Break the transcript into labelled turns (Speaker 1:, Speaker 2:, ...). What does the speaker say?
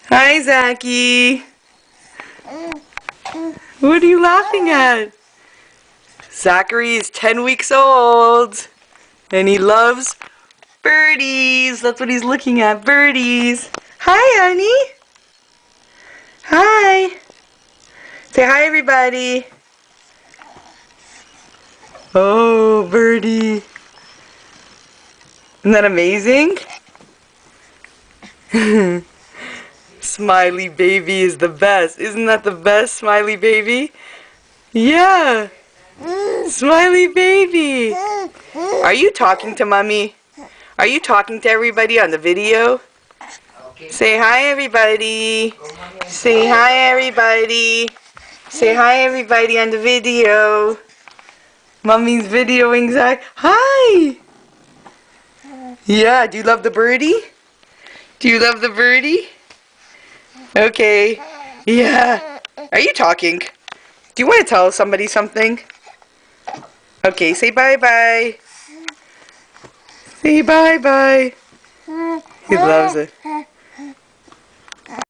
Speaker 1: Hi, Zachy. What are you laughing at? Zachary is 10 weeks old, and he loves birdies. That's what he's looking at, birdies. Hi, honey. Hi. Say hi, everybody. Oh, birdie. Isn't that amazing? Smiley baby is the best. Isn't that the best, Smiley baby? Yeah. Smiley baby. Are you talking to mommy? Are you talking to everybody on the video? Say hi, everybody. Say hi, everybody. Say hi, everybody on the video. Mommy's videoing Zach. Hi. Yeah, do you love the birdie? Do you love the birdie? Okay. Yeah. Are you talking? Do you want to tell somebody something? Okay, say bye-bye. Say bye-bye. He loves it.